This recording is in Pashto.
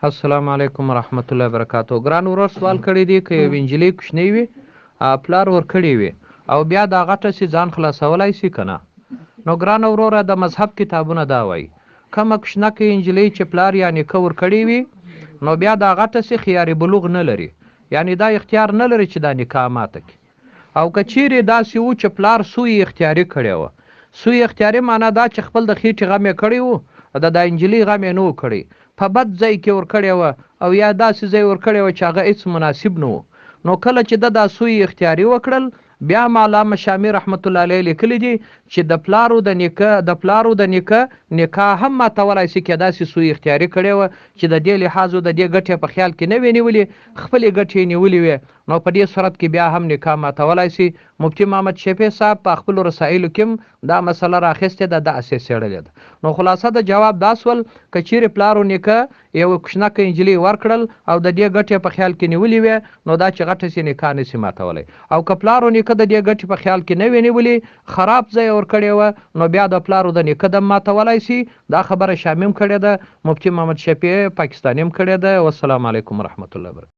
السلام علیکم ورحمت الله وبرکاتو. ګران ورور سوال کړی دی که یو انجلۍ کوچنۍ وي پلار ورکړی وي او بیا دا غټه سي ځان خلاصولی سي که نه؟ نو ګران وروره د مذهب کتابونه دا وایي کومه کوچنکه انجلۍ چې پلار یا نیکه ورکړی وي نو بیا دا غټه سي خیار بلوغ نه لري، یعنی دا اختیار نه لري چې دا نکاح ماته کړي. او که چیرې داسې و چې پلار سوی اختیاري کړی وه، سوی اختیاري معنا دا چې خپل د خېټې غم یې کړی و د انجلۍ غم یې نه و کړی، په بد ځای کې ورکړی وه او یا داسې ځای ورکړی وه چې هغه هېڅ مناسب نه و. نو کله چې د دا سوی اختیاري وکړل بیا علامه شامي رحمت الله علیه لیکلی دي چې د پلارو د نیکه نکاح هم ماتولی سي که داسې سوی اختیاري کړی وه چې د دې لحاظ د دې ګټې په خیال کې نه وې نیولې، خپلې ګټې یې نیولې وې، نو په دې صورت کې بیا هم نکاح ماتولی سي. مفتي محمد شفیع صاحب په خپلو رسایلو کې هم دا مسله راخیستې ده، داسې څېړلې ده. نو خلاصه د جواب دا سول که چیرې پلار و نیکه یو کوچنکه نجلۍ ورکړل او د دې ګټې په خیال کې نیولې وې نو دا چې غټه سي نکاح نسي ماتولی، او که پلار و نیکه د دې ګټې په خیال کې نه وې نیولې خراب ځای ورکړی وه نو بیا د پلار و د نیکه دم ماتولی سي. دا خبره شامي هم کړې ده، مفتي محمد شفیع پاکستاني هم کړې ده. والسلام علیکم ورحمت الله وبرکاته.